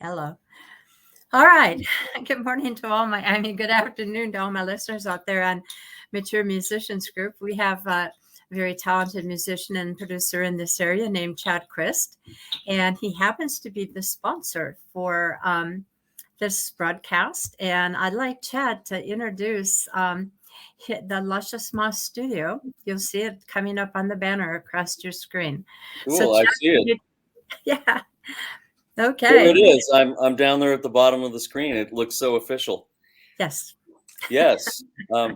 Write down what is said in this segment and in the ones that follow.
Hello. All right. Good morning to good afternoon to all my listeners out there on Mature Musicians Group. We have a very talented musician and producer in this area named Chad Quist, and he happens to be the sponsor for this broadcast. And I'd like Chad to introduce the Luscious Moss studio. You'll see it coming up on the banner across your screen. Cool, so Chad, I see it. Yeah. Okay. There it is. I'm down there at the bottom of the screen. It looks so official. Yes. Yes.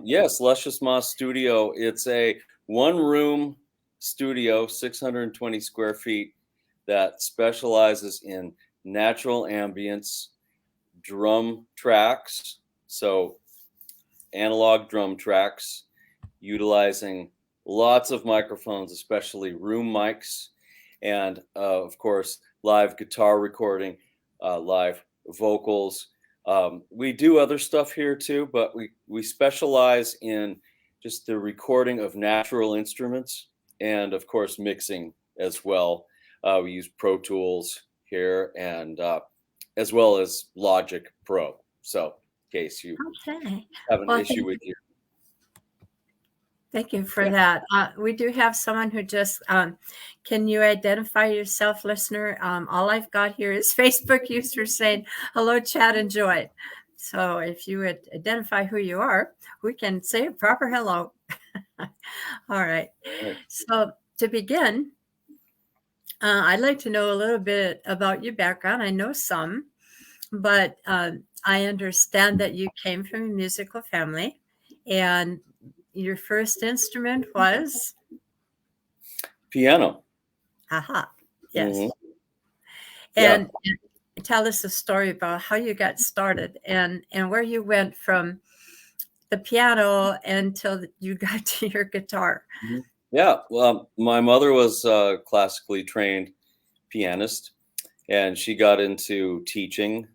Yes. Luscious Moss Studio. It's a one-room studio, 620 square feet, that specializes in natural ambience, drum tracks. So analog drum tracks, utilizing lots of microphones, especially room mics, and of course, live guitar recording, live vocals. We do other stuff here too, but we specialize in just the recording of natural instruments and of course mixing as well. We use Pro Tools here and as well as Logic Pro. So in case you have an issue with your. Thank you for that. We do have someone who just, can you identify yourself, listener? All I've got here is Facebook users saying, hello, Chad and Joy. So if you would identify who you are, we can say a proper hello. All right. So to begin, I'd like to know a little bit about your background. I know some, but I understand that you came from a musical family, and your first instrument was? Piano. Aha, yes. Mm-hmm. And tell us a story about how you got started and where you went from the piano until you got to your guitar. Mm-hmm. Yeah, well, my mother was a classically trained pianist, and she got into teaching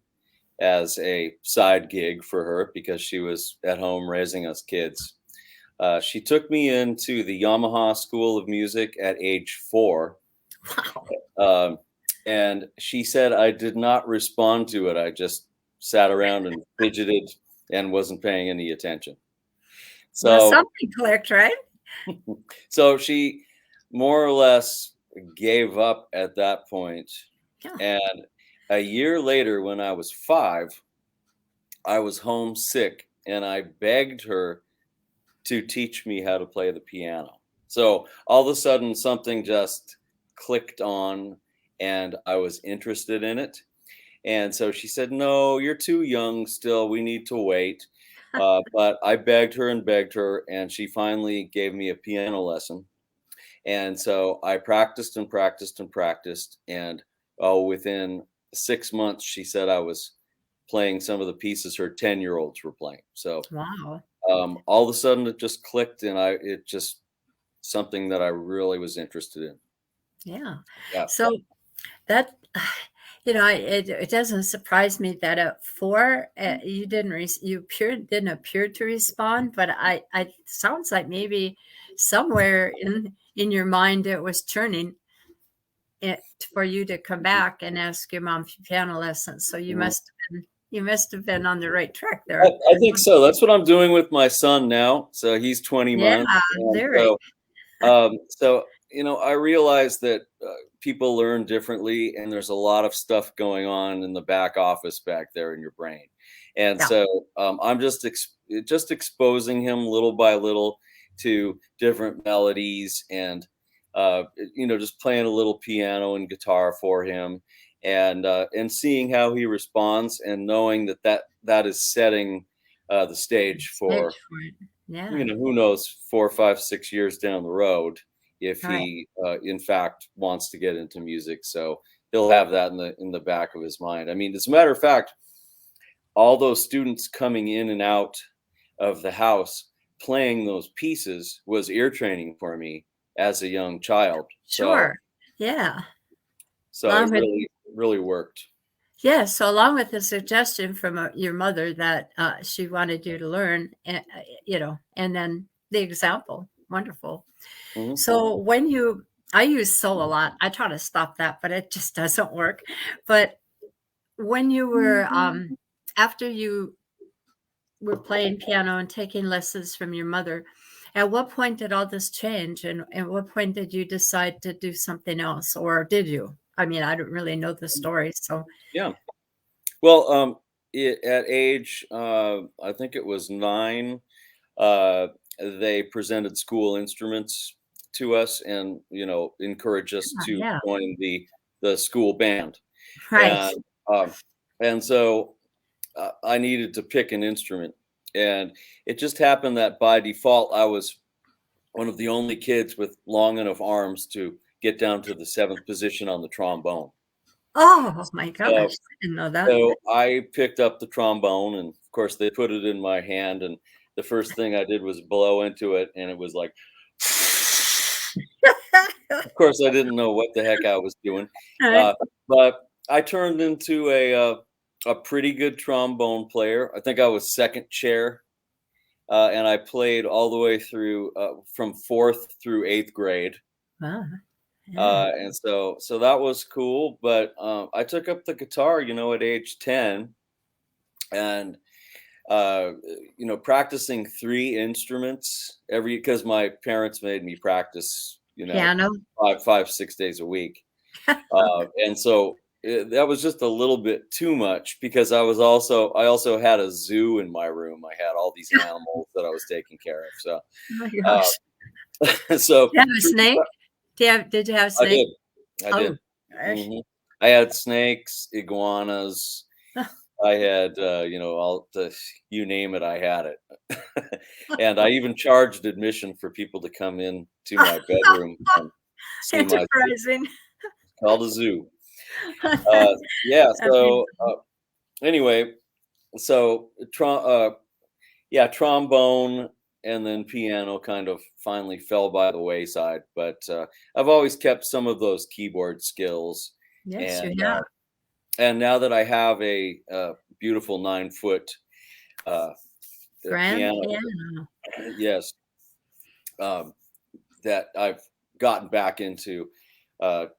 as a side gig for her because she was at home raising us kids. She took me into the Yamaha School of Music at age 4. Wow. And she said I did not respond to it. I just sat around and fidgeted and wasn't paying any attention. So well, something clicked, right? So she more or less gave up at that point. Yeah. And a year later, when I was 5, I was homesick and I begged her to teach me how to play the piano. So all of a sudden something just clicked on and I was interested in it. And so she said, no, you're too young still. We need to wait. But I begged her, and she finally gave me a piano lesson. And so I practiced. And within 6 months, she said I was playing some of the pieces her 10-year-olds were playing. So wow. All of a sudden it just clicked, and it just something that I really was interested in. Yeah. So that, it doesn't surprise me that at 4 you didn't appear to respond, but I sounds like maybe somewhere in your mind it was churning it for you to come back and ask your mom for piano lessons. So you must have been on the right track there. I think so. That's what I'm doing with my son now. So he's 20 months. So, I realize that people learn differently, and there's a lot of stuff going on in the back office back there in your brain. And so I'm just exposing him little by little to different melodies and, just playing a little piano and guitar for him. And seeing how he responds, and knowing that is setting the stage for, who knows, 4, 5, 6 years down the road, if he in fact wants to get into music. So he'll have that in the back of his mind. I mean, as a matter of fact, all those students coming in and out of the house playing those pieces was ear training for me as a young child. Sure. Yeah. So it really worked. Yeah. So along with the suggestion from your mother that she wanted you to learn, and then the example, wonderful. Mm-hmm. So I use so a lot. I try to stop that, but it just doesn't work. But when you were after you were playing piano and taking lessons from your mother, at what point did all this change, and at what point did you decide to do something else, or did you? I mean, I don't really know the story, so Yeah. Well, at age, I think it was 9, they presented school instruments to us, and encouraged us to yeah, join the school band, right. and um, and so I needed to pick an instrument, and it just happened that by default I was one of the only kids with long enough arms to get down to the 7th position on the trombone. Oh my gosh, So I didn't know that. so I picked up the trombone, and of course they put it in my hand, and the first thing I did was blow into it, and it was like, of course I didn't know what the heck I was doing, Right. uh, but I turned into a pretty good trombone player. I think I was second chair, and I played all the way through from 4th through 8th grade. Wow, yeah. And so that was cool. But I took up the guitar, at age 10, and practicing 3 instruments because my parents made me practice, Piano? 5, 5, 6 days a week. And so that was just a little bit too much because I also had a zoo in my room. I had all these animals that I was taking care of. So, Oh my gosh. so Did you have a snake? Did you have a I snake? did, I Oh, did. gosh. I had snakes, iguanas. I had, all the you name it, I had it. And I even charged admission for people to come in to my bedroom and see my zoo. Enterprising. Called a zoo. Uh, yeah. That'd be So anyway, so trombone and then piano kind of finally fell by the wayside. But I've always kept some of those keyboard skills, yes, you and have. now that I have a beautiful 9-foot uh, Grand piano, piano. yes, um, that I've gotten back into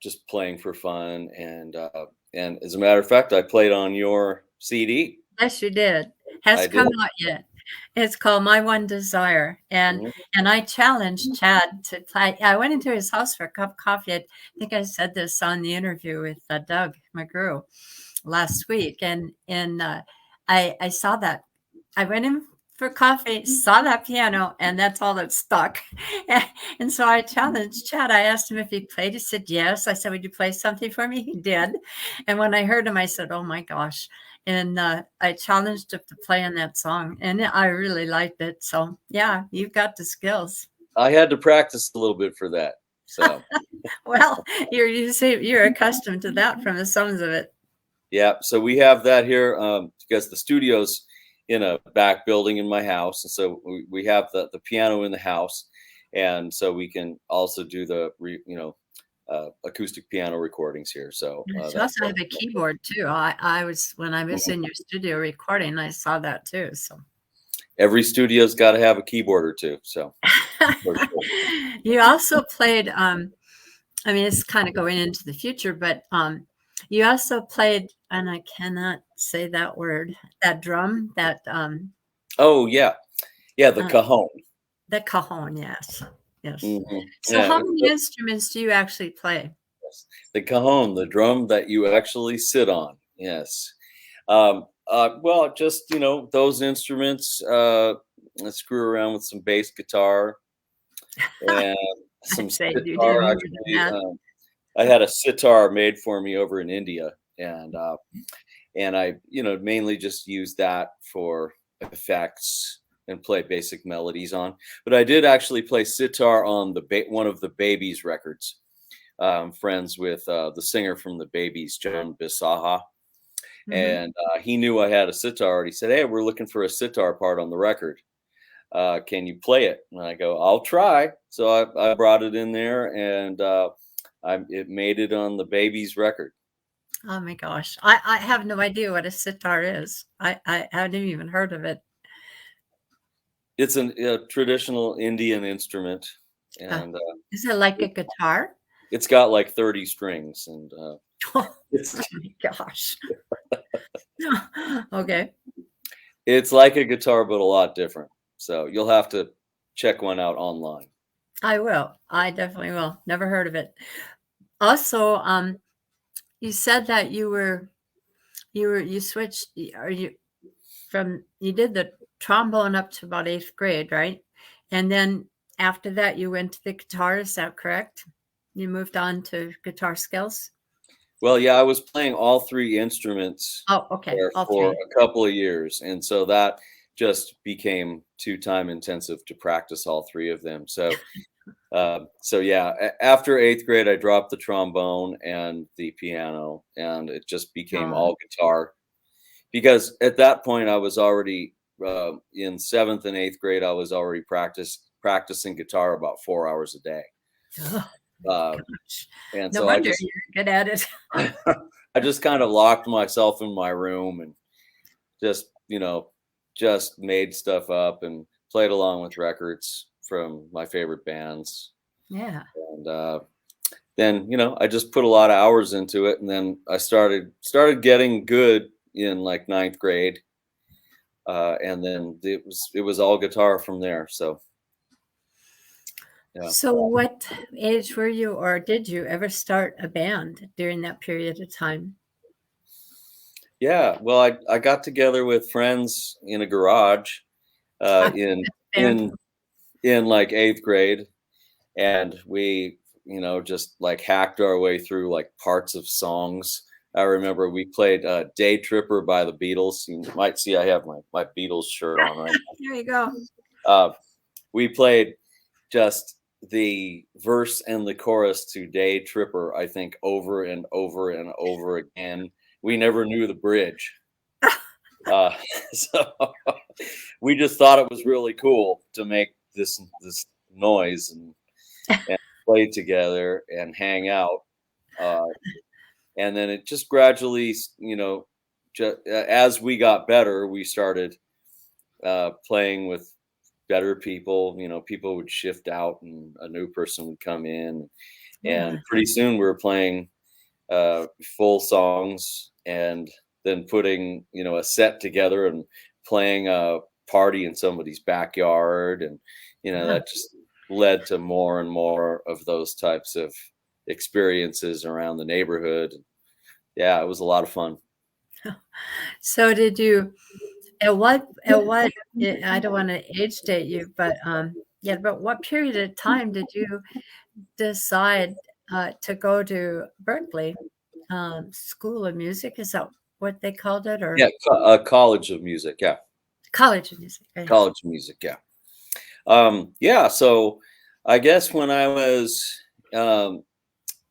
just playing for fun, and as a matter of fact, I played on your CD. Yes, you did. Has I did. come out yet. It's called My One Desire, and Mhm. I challenged Chad to play. I went into his house for a cup of coffee. I think I said this on the interview with Doug McGrew last week, and I saw that. I went in for coffee, saw that piano, and that's all that stuck. And so I challenged Chad. I asked him if he played. He said yes. I said, "Would you play something for me?" He did. And when I heard him, I said, "Oh my gosh." And I challenged him to play on that song, and I really liked it. So yeah, you've got the skills. I had to practice a little bit for that. So Well, you say you're accustomed to that from the sounds of it. yeah, so we have that here because the studio's in a back building in my house, and so we have the piano in the house, and so we can also do the acoustic piano recordings here. So You that's also have a keyboard too. I was when I was in your studio recording, I saw that too. So every studio's got to have a keyboard or two. So for sure. you also played. I mean, it's kind of going into the future, but you also played, and I cannot say that word. That drum, that Oh yeah, the uh, cajon. the cajon. Yes, yes. So, Yeah, how many instruments do you actually play? the cajon, the drum that you actually sit on. Yes. Well, just those instruments. I screw around with some bass guitar and some I'd say you do sitar. more than Actually, that. I had a sitar made for me over in India, and I mainly just use that for effects and play basic melodies on. But I did actually play sitar on one of the Babies records. Friends with the singer from the Babies, John Bisaha. Mhm. And he knew I had a sitar, and he said, "Hey, we're looking for a sitar part on the record. Can you play it?" And I go, "I'll try." So I brought it in there, and it made it on the Babies record. Oh my gosh. I have no idea what a sitar is. I hadn't even heard of it. It's a traditional Indian instrument, Uh, and is it like a it, guitar? it's got like 30 strings, and Oh it's my gosh. Okay. It's like a guitar, but a lot different. So you'll have to check one out online. I will. I definitely will. Never heard of it. Also, you said that you switched or you did the trombone up to about 8th grade, right? And then after that you went to the guitar, is that correct? You moved on to guitar skills? Well, yeah, I was playing all three instruments Oh, okay. there All for three. a couple of years, and so that just became too time intensive to practice all three of them. So yeah, after 8th grade, I dropped the trombone and the piano, and it just became Uh, all guitar. Because at that point, I was already in 7th and 8th grade. I was already practicing guitar about 4 hours a day, oh, uh, gosh. and No so I wonder just you're good at it. I just kind of locked myself in my room and just just made stuff up and played along with records from my favorite bands. Yeah. And then I just put a lot of hours into it, and then I started getting good in like 9th grade, and then it was all guitar from there. So yeah. So what age were you, or did you ever start a band during that period of time? Yeah, well, I got together with friends in a garage uh, Ah, in band. in in like 8th grade, and we just like hacked our way through like parts of songs. I remember we played "Day Tripper" by the Beatles. You might see I have my Beatles shirt on right There you go. now. We played just the verse and the chorus to "Day Tripper," I think, over and over and over again. We never knew the bridge. Uh, so we just thought it was really cool to make this noise and play together and hang out. Uh, and then it just gradually, as we got better, we started playing with better people. People would shift out and a new person would come in. Yeah. And pretty soon we were playing full songs and then putting, a set together and playing a party in somebody's backyard. And, Yeah. that just led to more and more of those types of experiences around the neighborhood. Yeah, it was a lot of fun. So did you I don't want to age date you, but yeah, but what period of time did you decide to go to Berkeley School of Music? Is that what they called it, or Yeah, College of Music. Yeah, College of Music? College of Music. Yeah. Yeah, so I guess when I was um,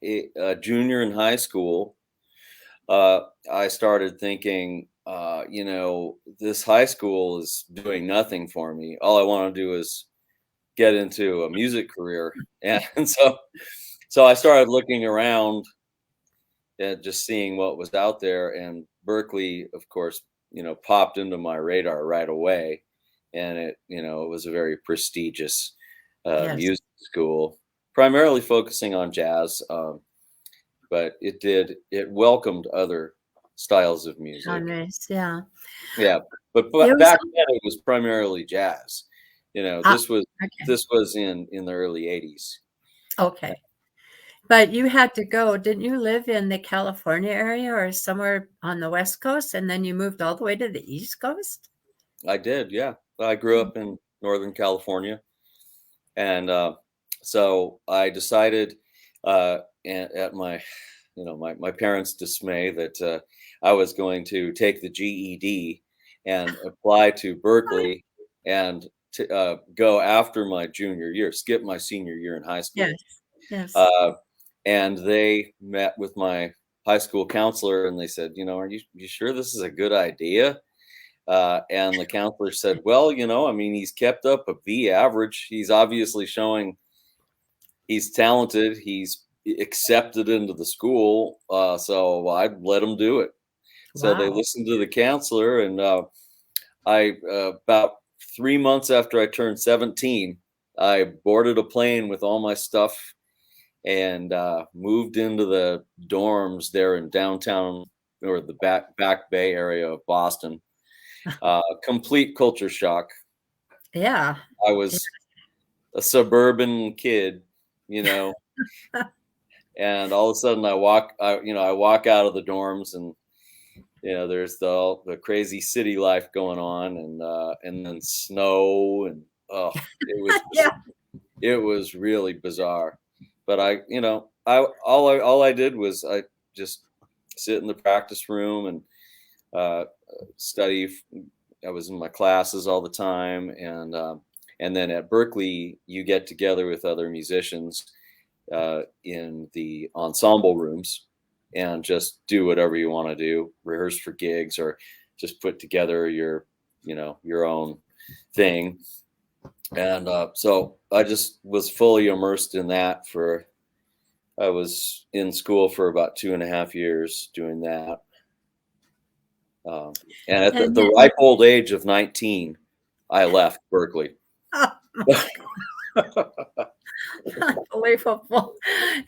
a junior in high school, I started thinking, this high school is doing nothing for me. All I want to do is get into a music career, and so I started looking around and just seeing what was out there, and Berkeley, of course, popped into my radar right away, and it was a very prestigious Yes. music school, primarily focusing on jazz, but it welcomed other styles of music. Genres, yeah. Yeah, It but was back then it was primarily jazz. ah, This was okay. in the early '80s. Okay. But you had to go. Didn't you live in the California area or somewhere on the West Coast, and then you moved all the way to the East Coast? I did, yeah. I grew up in Northern California, and so I decided, at my my parents' dismay, that I was going to take the GED and apply to Berkeley and go after my junior year, skip my senior year in high Yes. school. Yes. Uh, and they met with my high school counselor and they said, are you sure this is a good idea? And the counselor said, well, I mean, he's kept up a B average. He's obviously showing he's talented. He's accepted into the school. So I'd let him do it. So they Wow. listened to the counselor, and about 3 months after I turned 17, I boarded a plane with all my stuff and moved into the dorms there in downtown or the back Bay area of Boston. Complete culture shock. Yeah. I was a suburban kid, you know, and all of a sudden I walk out of the dorms, and there's the crazy city life going on, and then snow, and it was Yeah. it was really bizarre. But all I did was I just sit in the practice room and study. I was in my classes all the time, and then at Berkeley, you get together with other musicians in the ensemble rooms and just do whatever you want to do, rehearse for gigs, or just put together your own thing. And so I just was fully immersed in that I was in school for about 2.5 years doing that. And at the ripe old age of 19, I left Berkeley. Unbelievable.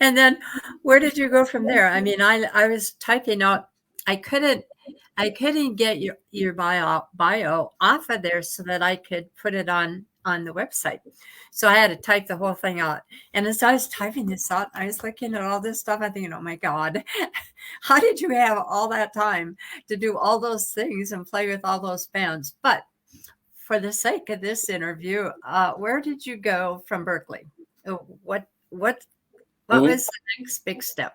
And then where did you go from there? I mean, I was typing out, I couldn't get your bio off of there so that I could put it on the website. So I had to type the whole thing out. And as I was typing this out, I was looking at all this stuff. I thinking, oh my God, how did you have all that time to do all those things and play with all those bands? But for the sake of this interview, where did you go from Berkeley? What was the next big step?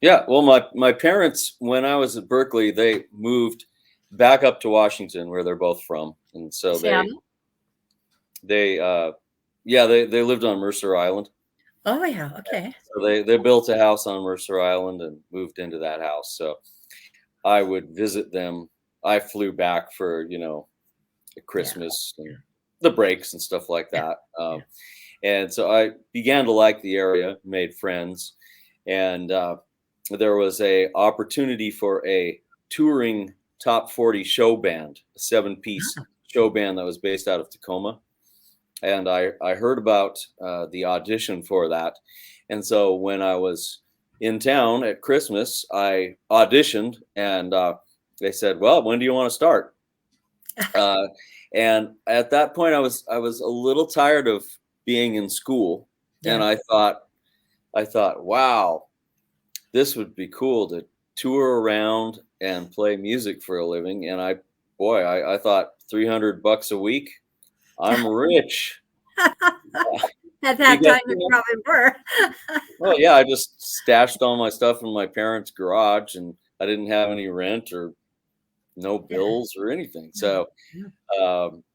Yeah, well, my parents, when I was at Berkeley, they moved back up to Washington, where they're both from, and so they lived on Mercer Island. Oh yeah, okay. So they built a house on Mercer Island and moved into that house. So I would visit them. I flew back for Christmas and the breaks and stuff like that. And so I began to like the area, made friends, and there was a opportunity for a touring top 40 show band, a 7-piece show band that was based out of Tacoma. And I heard about the audition for that. And so when I was in town at Christmas, I auditioned, and they said, well, when do you want to start? And at that point I was a little tired of being in school. And I thought, wow, this would be cool to tour around and play music for a living. And I thought $300 a week, I'm rich. At that time, you probably were. Well, yeah, I just stashed all my stuff in my parents' garage, and I didn't have any rent or no bills or anything. So,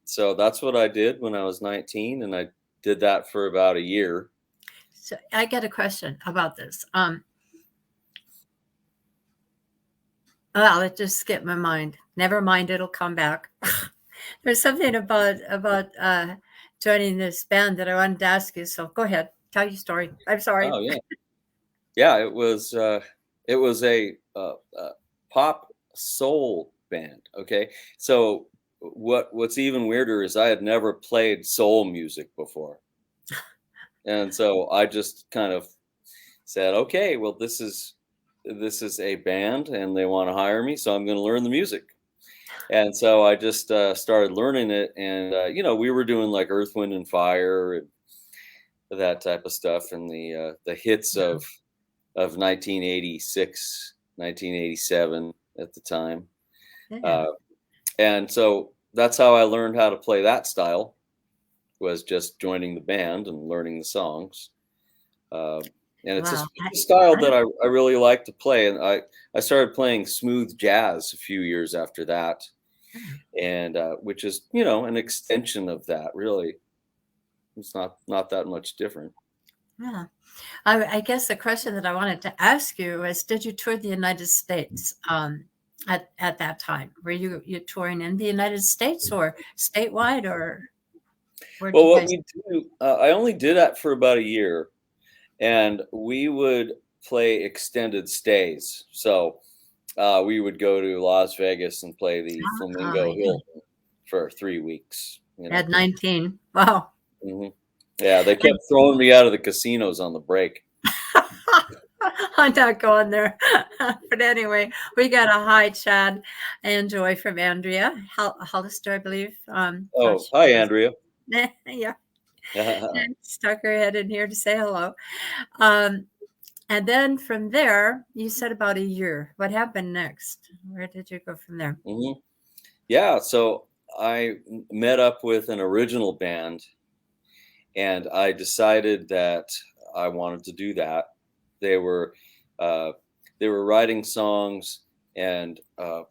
so that's what I did when I was 19, and I did that for about a year. So I got a question about this. Well, it just skipped my mind. Never mind, it'll come back. There's something about joining this band that I wanted to ask you. So go ahead, tell your story. I'm sorry. Oh yeah, it was a pop soul band. Okay, so what's even weirder is I had never played soul music before, and so I just kind of said, okay, well, this is a band and they want to hire me, so I'm going to learn the music. And so I just started learning it, and we were doing like Earth, Wind, and Fire and that type of stuff, and the hits of 1986, 1987 at the time. And so that's how I learned how to play that style, was just joining the band and learning the songs. And it's a style that I really like to play. And I started playing smooth jazz a few years after that. And which is, an extension of that, really. It's not that much different. Yeah. I guess the question that I wanted to ask you is, did you tour the United States at that time? Were you touring in the United States or statewide, or? Well, what we do, I only did that for about a year, and we would play extended stays. So we would go to Las Vegas and play the Flamingo Hilton for 3 weeks. At 19. Wow. Mm-hmm. Yeah, they kept throwing me out of the casinos on the break. I'm not going there. But anyway, we got a hi, Chad and Joy from Andrea Hollister, I believe. Oh, hi, Andrea. Yeah, stuck her head in here to say hello. And then from there, you said about a year. What happened next? Where did you go from there? Yeah, so I met up with an original band, and I decided that I wanted to do that. They were uh, they were writing songs and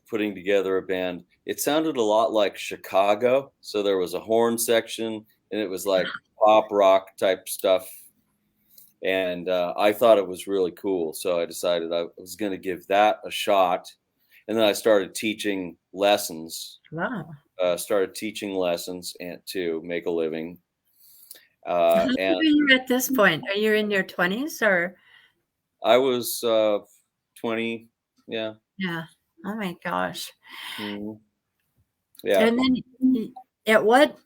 putting together a band. It sounded a lot like Chicago, so there was a horn section, and it was like pop rock type stuff. And I thought it was really cool, so I decided I was going to give that a shot. And then I started teaching lessons. Wow. Started teaching lessons and to make a living. How old And are you at this point? Are you in your 20s or? I was 20. Yeah. Yeah. Oh my gosh. Mhm. Yeah. And then at what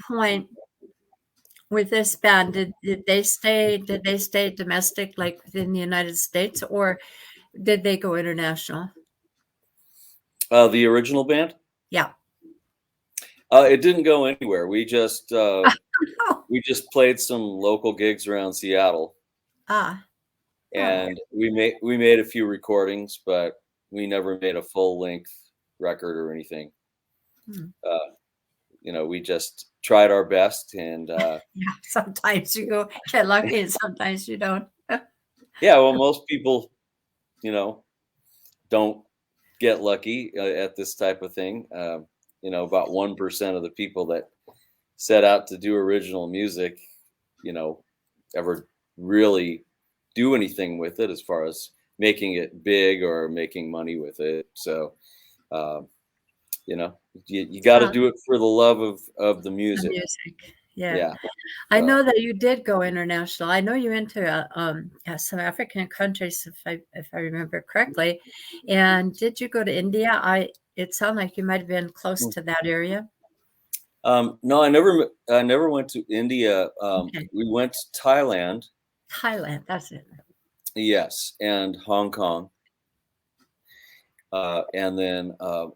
point with this band did they stay domestic, like within the United States, or did they go international? The original band. Yeah. It didn't go anywhere. Oh, We just played some local gigs around Seattle, ah. Oh. and we made a few recordings, but we never made a full length record or anything. Hmm. We just tried our best, and Yeah. Sometimes you get lucky, and sometimes you don't. yeah, well, most people, don't get lucky at this type of thing. About 1% of the people that set out to do original music, ever really do anything with it as far as making it big or making money with it. So, uh, you got to Um, do it for the love of the the music. music. Yeah. Yeah. I So, know that you did go international. I know you into some African countries, if I remember correctly. And did you go to India? It sounded like you might have been close to that area. no, I never went to India. Okay. We went to Thailand, Thailand, that's it. yes, and Hong Kong. And then I've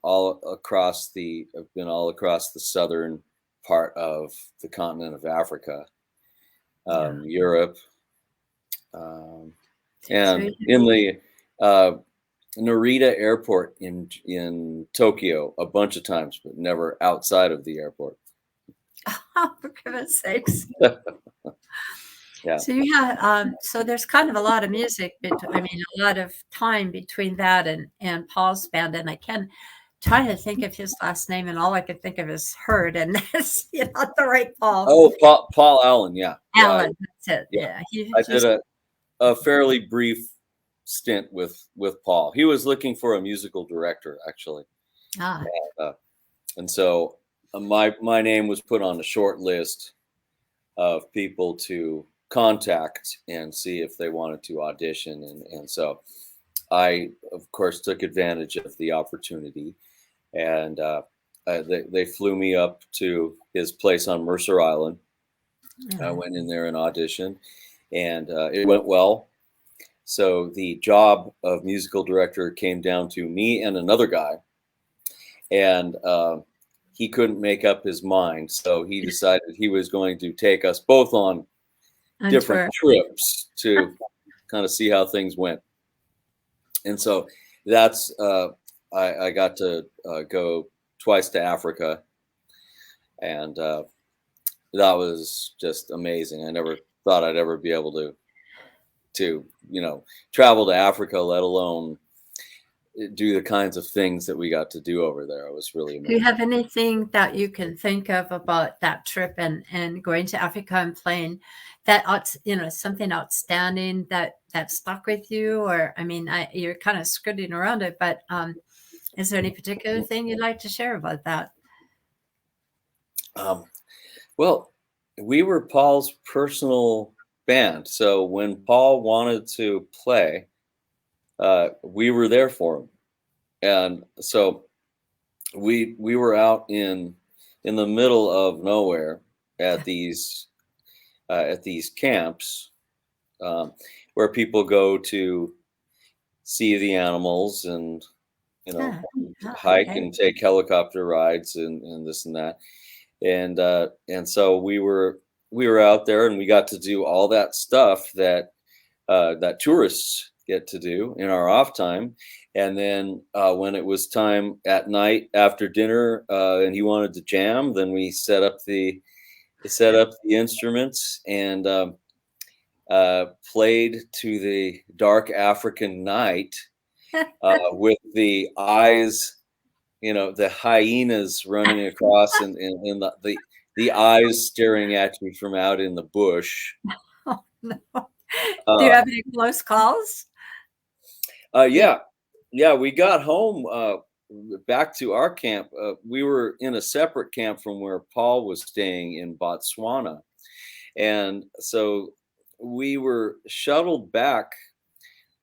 been all across the southern part of the continent of Africa, Yeah. Europe, um, So and in the Narita airport in Tokyo a bunch of times, but never outside of the airport. oh, for goodness sakes. Yeah. So you have so there's kind of a lot of music between, I mean, a lot of time between that and Paul's band. And I can try to think of his last name, and all I could think of is Hurd, and that's not the right Paul. Oh, Paul Allen. Yeah. Alan, that's it. Yeah. Yeah. I did a fairly brief stint with Paul. He was looking for a musical director, actually. Ah. And so my name was put on a short list of people to contact and see if they wanted to audition. And so I, of course, took advantage of the opportunity. And they flew me up to his place on Mercer Island. I went in there and auditioned, and it went well. So the job of musical director came down to me and another guy. And he couldn't make up his mind. So he decided he was going to take us both on different trips to kind of see how things went. And so that's, I got to go twice to Africa. And that was just amazing. I never thought I'd ever be able to travel to Africa, let alone do the kinds of things that we got to do over there. It was really amazing. Do you have anything that you can think of about that trip and going to Africa and playing that, something outstanding that stuck with you? Or, I mean, you're kind of skirting around it, but is there any particular thing you'd like to share about that? Well, we were Paul's personal band. So when Paul wanted to play, we were there for him. And so we were out in the middle of nowhere at these camps. where people go to see the animals and, hike Okay. and take helicopter rides and this and that. And so we were out there, and we got to do all that stuff that that tourists get to do in our off time. And then when it was time at night after dinner, and he wanted to jam, then we set up the instruments and played to the dark African night with the eyes, the hyenas running across, and the eyes staring at you from out in the bush. Oh, no. Do you have any close calls? Yeah, we got home back to our camp. We were in a separate camp from where Paul was staying in Botswana, and so we were shuttled back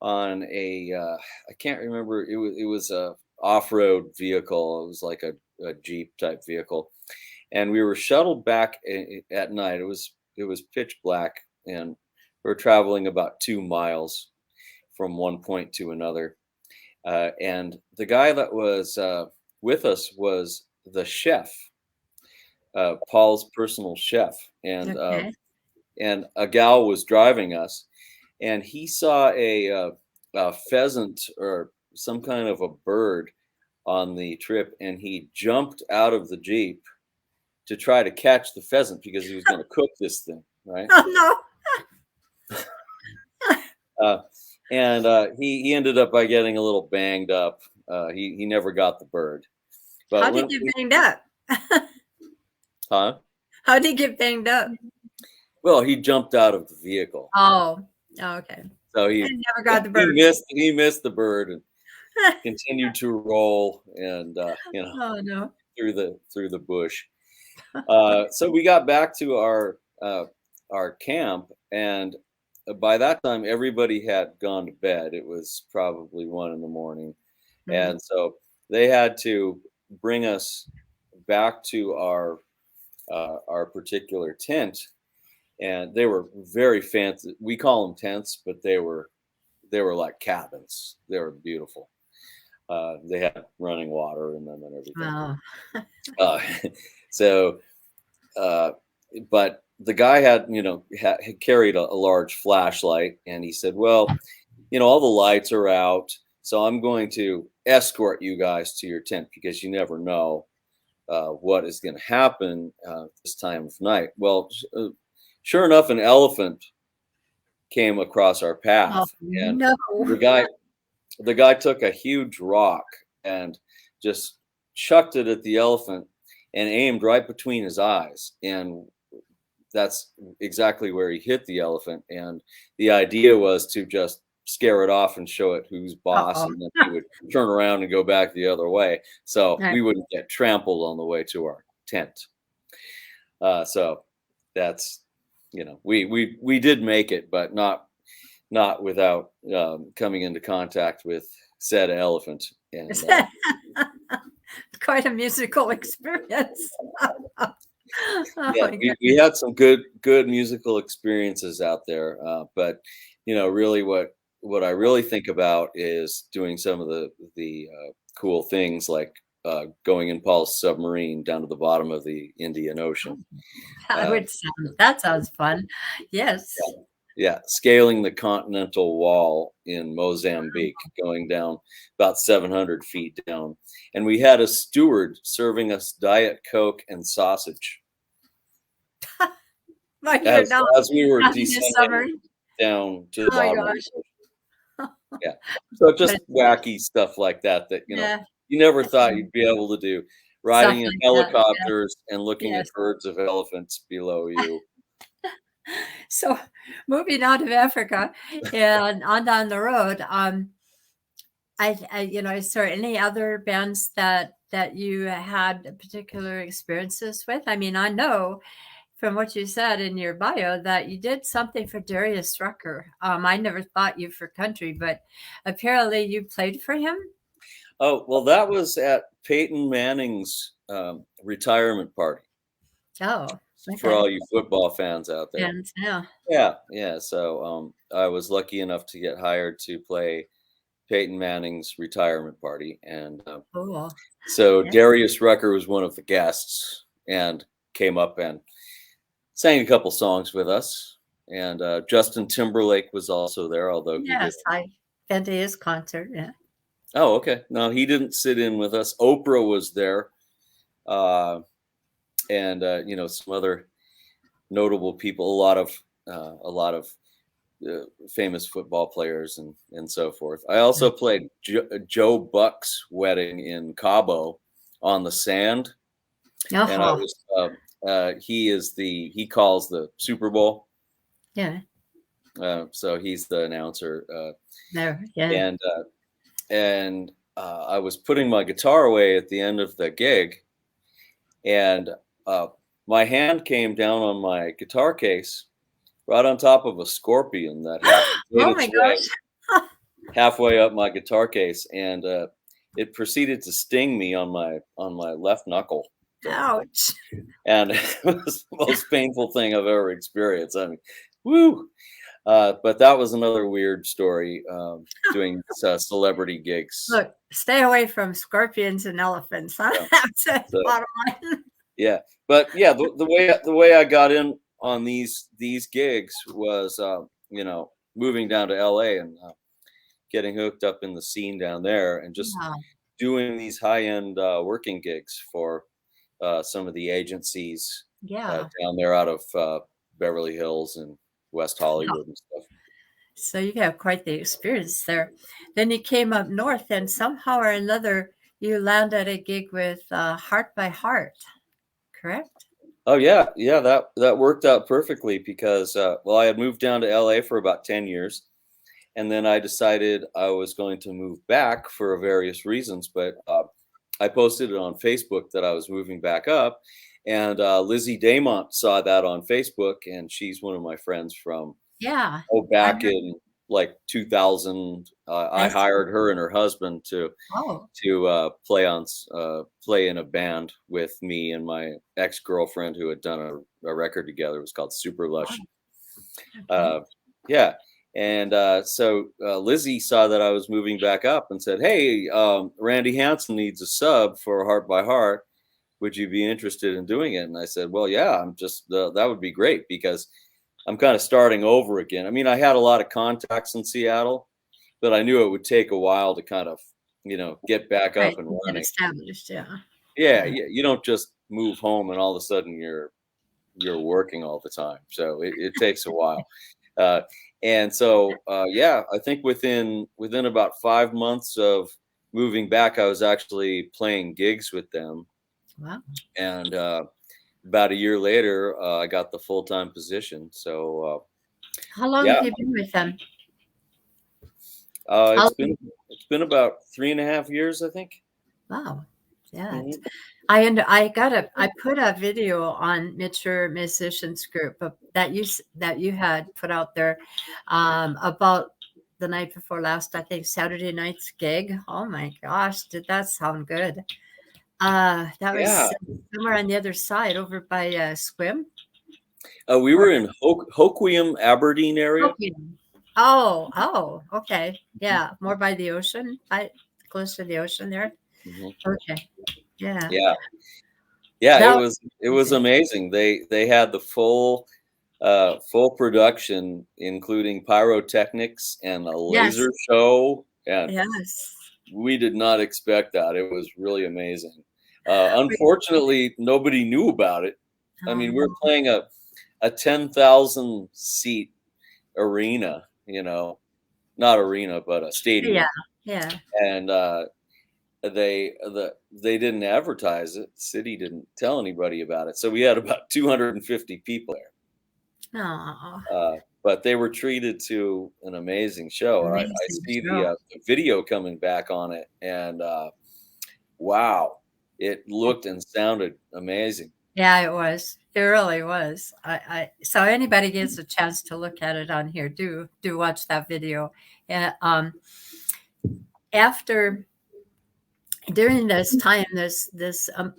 on a I can't remember, it was a off-road vehicle. It was like a Jeep type vehicle, and we were shuttled back at night. It was pitch black, and we were traveling about 2 miles from one point to another. And the guy that was with us was the chef, Paul's personal chef, and a gal was driving us, and he saw a pheasant or some kind of a bird on the trip, and he jumped out of the Jeep to try to catch the pheasant because he was going to cook this thing, right? Oh, no. And he ended up by getting a little banged up. He never got the bird. But How did you get banged up? Huh? How did he get banged up? Well, he jumped out of the vehicle. Oh, okay. So he never got the bird. He missed the bird and continued to roll, and oh, no. through the bush. So we got back to our camp, and by that time everybody had gone to bed. It was probably 1 a.m, Mm-hmm. and so they had to bring us back to our particular tent, and they were very fancy. We call them tents, but they were like cabins. They were beautiful. They had running water in them and everything. Wow. But the guy had carried a large flashlight, and he said, well, all the lights are out, so I'm going to escort you guys to your tent because you never know what is going to happen this time of night. Well, sure enough, an elephant came across our path, and no. the guy took a huge rock and just chucked it at the elephant and aimed right between his eyes, and that's exactly where he hit the elephant. And the idea was to just scare it off and show it who's boss, and then he would turn around and go back the other way, so we wouldn't get trampled on the way to our tent. So that's, we did make it, but not without coming into contact with said elephant. And quite a musical experience. We had some good musical experiences out there, but really what I really think about is doing some of the cool things, like going in Paul's submarine down to the bottom of the Indian Ocean. That sounds fun. Yes. Yeah, scaling the continental wall in Mozambique, going down about 700 feet down. And we had a steward serving us Diet Coke and sausage as we were descending down to the bottom. Yeah, so just wacky stuff like that you never thought you'd be able to do, riding in helicopters and looking at herds of elephants below you. So moving out of Africa and on down the road, is there any other bands that you had particular experiences with? I mean, I know from what you said in your bio that you did something for Darius Rucker. I never thought you for country, but apparently you played for him. Oh, well, that was at Peyton Manning's retirement party. Oh. for Okay. all you football fans out there. And yeah. Yeah. So I was lucky enough to get hired to play Peyton Manning's retirement party, and Cool. so Yeah. Darius Rucker was one of the guests and came up and sang a couple songs with us. And Justin Timberlake was also there, although he did. Yes, I been to his concert. Yeah. Oh, okay. No, he didn't sit in with us. Oprah was there, and some other notable people. A lot of famous football players and so forth. I also played Joe Buck's wedding in Cabo on the sand, and I was he calls the Super Bowl. Yeah. So he's the announcer. There. Yeah. And I was putting my guitar away at the end of the gig, and my hand came down on my guitar case right on top of a scorpion that had made Oh my its way gosh. halfway up my guitar case, and it proceeded to sting me on my left knuckle. Ouch. And it was the most painful thing I've ever experienced. I mean, woo! But that was another weird story, doing celebrity gigs. Look, stay away from scorpions and elephants. Huh? Yeah. That's the bottom line. Yeah, but yeah, the way I got in on these gigs was, moving down to LA and getting hooked up in the scene down there, and just Yeah. doing these high-end working gigs for some of the agencies Yeah. down there out of Beverly Hills and West Hollywood and stuff. So you have quite the experience there. Then you came up north, and somehow or another you landed a gig with Heart by Heart, correct? Oh yeah, that worked out perfectly because I had moved down to LA for about 10 years, and then I decided I was going to move back for various reasons, but I posted it on Facebook that I was moving back up, and Lizzie Damont saw that on Facebook, and she's one of my friends from Yeah. back in like 2000. I hired her and her husband to play in a band with me and my ex-girlfriend who had done a record together. It was called Super Lush. Okay. Yeah. And so Lizzie saw that I was moving back up and said, "Hey, Randy Hansen needs a sub for Heart by Heart. Would you be interested in doing it?" And I said, "Well, yeah, I'm just that would be great because I'm kind of starting over again." I mean, I had a lot of contacts in Seattle, but I knew it would take a while to kind of, get back up and Get running. established, yeah. Yeah, you don't just move home and all of a sudden you're working all the time. So it takes a while. And so, I think within about 5 months of moving back, I was actually playing gigs with them. Wow. And about a year later, I got the full-time position. So How long have you been with them? it's been about 3.5 years, I think. Wow. Yeah. Mhm. I put a video on Mature Musicians Group that you had put out there about the night before last, I think Saturday night's gig. Oh my gosh, did that sound good? That was somewhere on the other side over by Squim. We were in Hoquiam, Aberdeen area. Hoquiam. Oh, okay. Yeah, more by the ocean, close to the ocean there. Mhm. Okay. Yeah. It was amazing. They had the full production, including pyrotechnics and a laser show, and we did not expect that. It was really amazing. Unfortunately, nobody knew about it. I mean, we're playing a 10,000 seat arena, not arena, but a stadium. Yeah. And they didn't advertise it. The city didn't tell anybody about it. So we had about 250 people there. But they were treated to an amazing show. And I see the video coming back on it, and wow, it looked and sounded amazing. Yeah, it was. It really was. So anybody gets a chance to look at it on here, do watch that video. And after during this time, this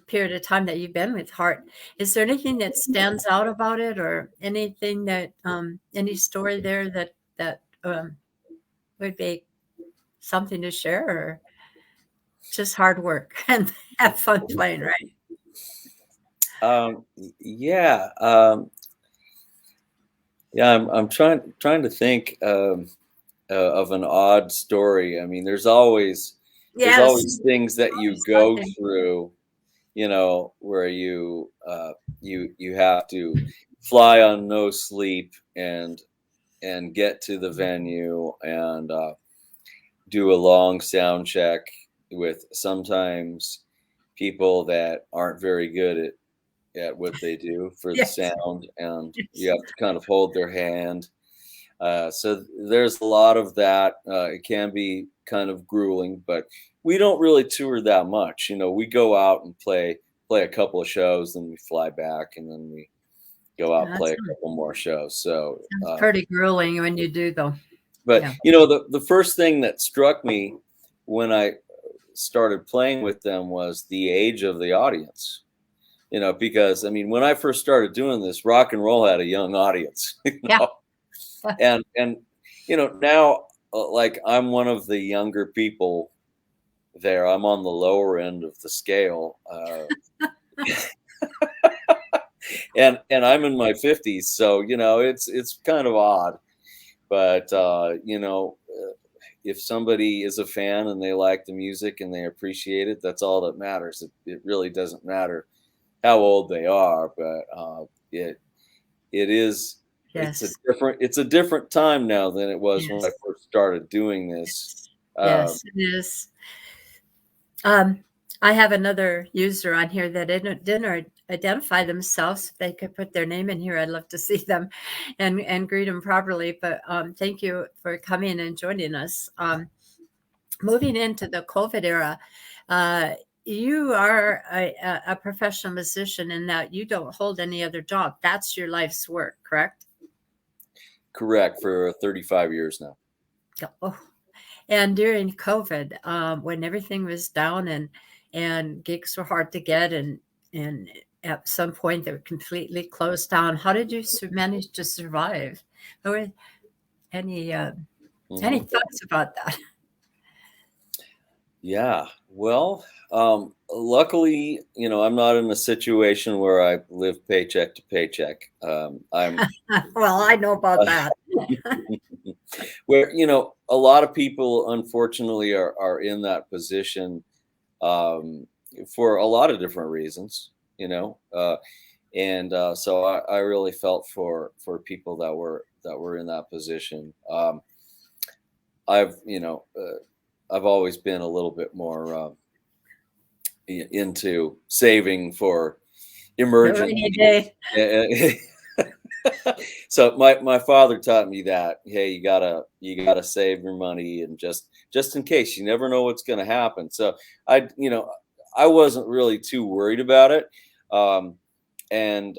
period of time that you've been with Heart, is there anything that stands out about it, or anything that any story there that would be something to share, or just hard work and have fun playing, right? Yeah. Yeah, I'm trying to think of an odd story. I mean, there's Yes, always things that you always go something. through, where you have to fly on no sleep and get to the venue and do a long sound check with sometimes people that aren't very good at what they do for the Yes, sound, and yes. you have to kind of hold their hand. So there's a lot of that. It can be kind of grueling, but we don't really tour that much. We go out and play a couple of shows, then we fly back, and then we go out and That play a couple more shows. So, sounds pretty grueling when you do, though. but Yeah. the first thing that struck me when I started playing with them was the age of the audience. Because I mean, when I first started doing this, rock and roll had a young audience. Yeah. And now, like, I'm one of the younger people there. I'm on the lower end of the scale, and I'm in my 50s, so it's kind of odd. But if somebody is a fan and they like the music and they appreciate it, that's all that matters. It really doesn't matter how old they are, but it is Yes. it's a different time now than it was when I Yes. first started doing this. Yes, it is. Um, I have another user on here that didn't identify themselves. If they could put their name in here, I'd love to see them and greet them properly. But thank you for coming and joining us. Moving into the COVID era, you are a professional musician in that you don't hold any other job. That's your life's work, correct? Correct, for 35 years now. Oh. And during COVID, when everything was down and gigs were hard to get, and at some point they were completely closed down, how did you manage to survive? Or any any Mhm. thoughts about that? Yeah. Well, luckily, I'm not in a situation where I live paycheck to paycheck. I'm Well, I know about that. where a lot of people unfortunately are in that position, um, for a lot of different reasons. And so I really felt for people that were in that position. I've I've always been a little bit more into saving for The rainy emergencies. day. So my father taught me that, hey, you gotta save your money, and just in case, you never know what's going to happen. So I wasn't really too worried about it. um, and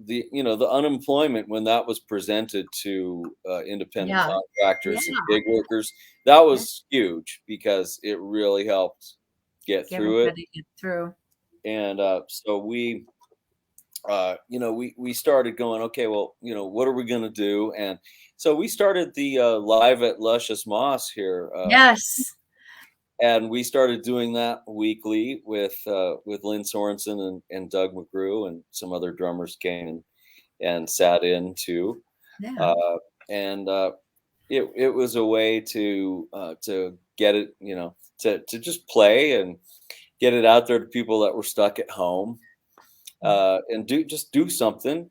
the unemployment, when that was presented to independent Yeah. Yeah. contractors and gig workers, that Yeah. was huge because it really helped get Get through it. everybody get through. And so we started going, okay, well, what are we going to do? And so we started the live at Luscious Moss here, Yes. and we started doing that weekly with Lynn Sorensen and Doug McGrew, and some other drummers came and sat in too. Yeah. uh, and it was a way to get it, to just play and get it out there to people that were stuck at home, and do something.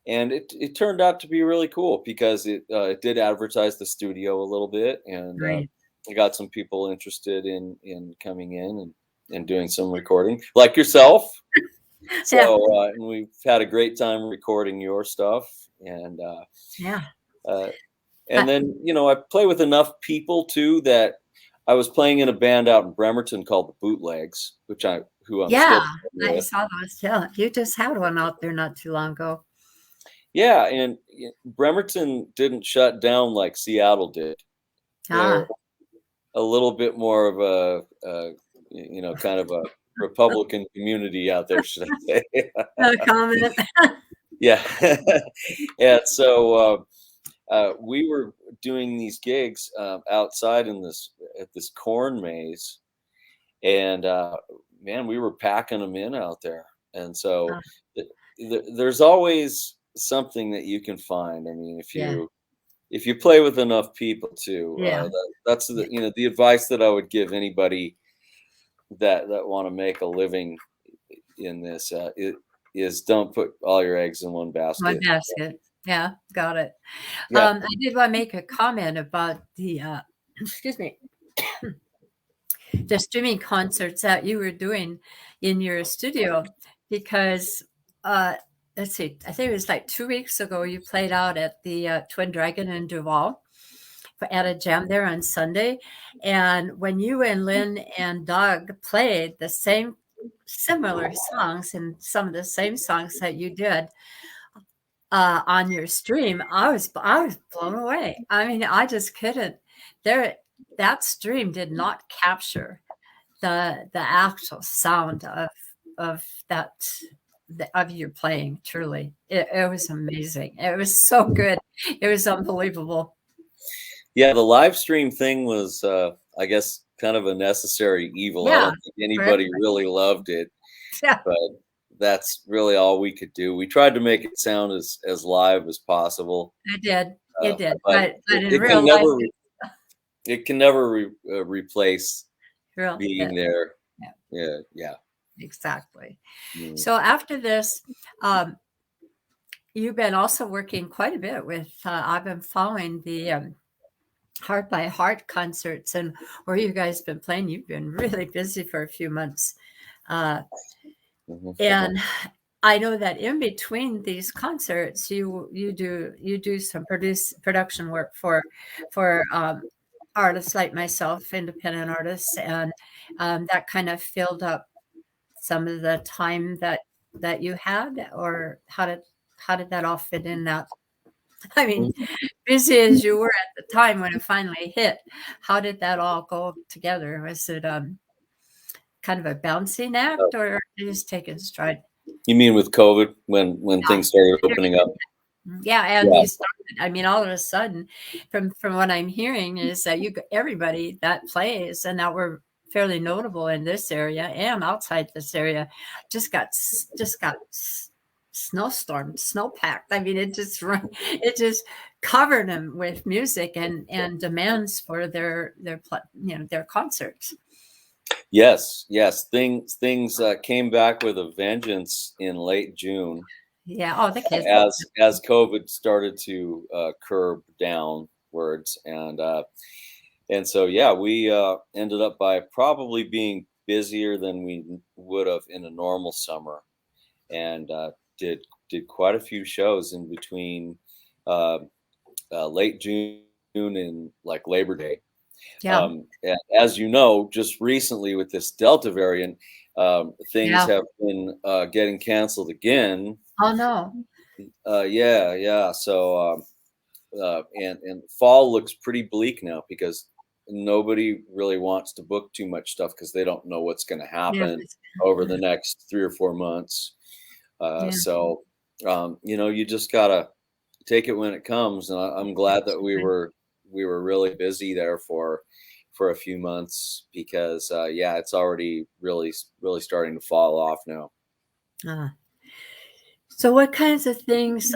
And it turned out to be really cool because it did advertise the studio a little bit, and Right. I got some people interested in coming in and doing some recording, like yourself. Yeah. So and we've had a great time recording your stuff, Yeah. uh, and I, then I play with enough people too that I was playing in a band out in Bremerton called the Bootlegs, who I'm yeah. still playing I with. saw those. Yeah. You just had one out there not too long ago. Yeah, and Bremerton didn't shut down like Seattle did. They're Ah. a little bit more of kind of a Republican community out there, should I say? No comment. Yeah. And so we were doing these gigs outside at this corn maze, and man, we were packing them in out there. And so Uh, there's always something that you can find. I mean, yeah, if you play with enough people too, yeah. that's Yeah. the advice that I would give anybody that want to make a living in this is don't put all your eggs in one One basket. basket. Yeah, got it. Yeah. I did want to make a comment about the excuse me, the streaming concerts that you were doing in your studio, because let's see, I think it was like 2 weeks ago you played out at the Twin Dragon in Duval at a jam there on Sunday, and when you and Lynn and Doug played the same similar songs and some of the same songs that you did on your stream, I was blown away. I mean, I just couldn't. There, that stream did not capture the actual sound of that of your playing. Truly, it was amazing. It was so good. It was unbelievable. Yeah, the live stream thing was, I guess, kind of a necessary evil. I Yeah, don't think anybody really loved it, yeah, but that's really all we could do. We tried to make it sound as live as possible, it did. It did. but But in it can real life, never replace real, being there. yeah, Yeah, yeah. exactly. Mm. So after this, you've been also working quite a bit with. I've been following the Heart by Heart concerts, and where you guys been playing. You've been really busy for a few months, Mhm. and I know that in between these concerts, you do some production work for artists like myself, independent artists, and that kind of filled up some of the time that you had, or how did that all fit in? That I mean, busy as you were at the time when it finally hit, how did that all go together? Was it kind of a bouncing act, or did you just take it in stride? You mean with COVID when Yeah. things started opening up? Yeah, and Yeah. you started. I mean, all of a sudden, from what I'm hearing, is that everybody that plays and that were fairly notable in this area and outside this area just got snowstormed, snowpacked. I mean, it just covered them with music and demands for their their concerts. Yes, yes. Things came back with a vengeance in late June Yeah. Oh, the kids. as COVID started to curb downwards, and so yeah, we ended up by probably being busier than we would have in a normal summer, and did quite a few shows in between uh, late June and like Labor Day. Yeah. And as you know, just recently with this Delta variant, things Yeah. have been getting canceled again. Oh no. Yeah, yeah. So and fall looks pretty bleak now because nobody really wants to book too much stuff because they don't know what's going to Yeah. happen over the next 3 or 4 months. Yeah. So you just gotta take it when it comes, and I'm glad that we were really busy there for a few months because yeah, it's already really starting to fall off now. Uh, so what kinds of things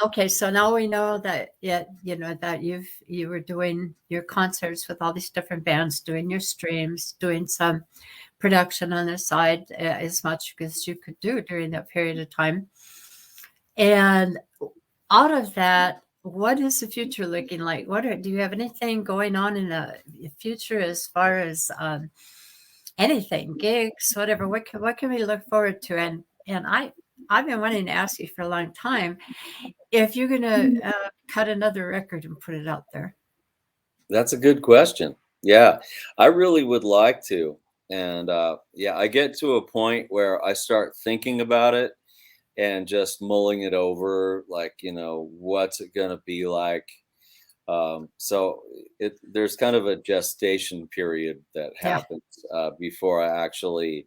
okay, so now we know that that you were doing your concerts with all these different bands, doing your streams, doing some production on the side, as much as you could do during that period of time. And out of that, what is the future looking like? Do you have anything going on in the future as far as anything, gigs, whatever? What can we look forward to? And I've been wanting to ask you for a long time if you're going to cut another record and put it out there. That's a good question. Yeah, I really would like to. And yeah, I get to a point where I start thinking about it and just mulling it over, like, what's it going to be like? So there's kind of a gestation period that Yeah. happens before I actually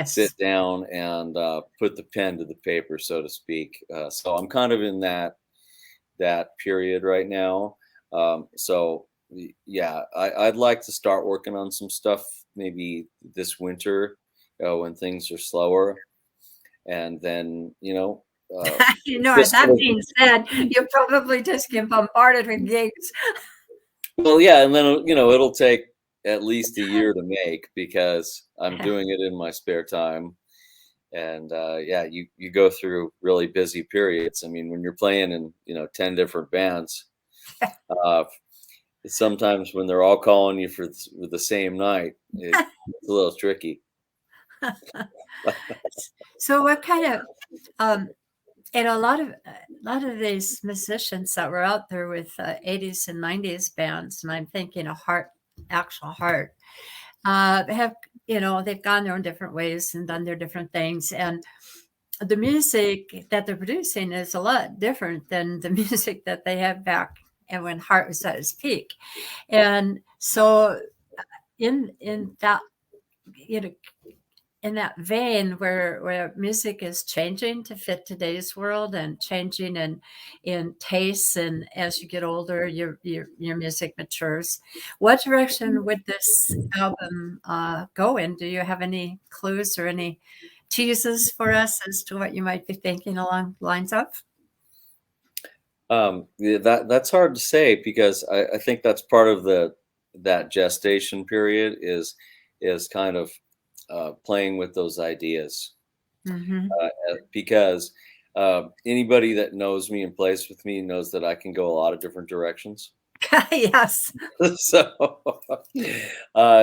sit Yes. down and put the pen to the paper, so to speak. So I'm kind of in that period right now. Yeah, I'd like to start working on some stuff maybe this winter when things are slower, and then That being said, you'll probably just get bombarded with gigs. well, yeah, and then it'll take at least a year to make because I'm doing it in my spare time. And yeah, you go through really busy periods. I mean, when you're playing in 10 different bands, uh, sometimes when they're all calling you for the same night, it's a little tricky. So what kind of and a lot of these musicians that were out there with 80s and 90s bands, and I'm thinking of actual Heart, have they've gone their own different ways and done their different things, and the music that they're producing is a lot different than the music that they had back and when Heart was at its peak. And so in that in that vein where music is changing to fit today's world and changing in tastes, and as you get older your music matures, what direction would this album go in? Do you have any clues or any teases for us as to what you might be thinking along the lines of? Yeah, that's hard to say because I think that's part of that gestation period is kind of playing with those ideas. Mm-hmm. Because anybody that knows me and plays with me knows that I can go a lot of different directions. Yes. so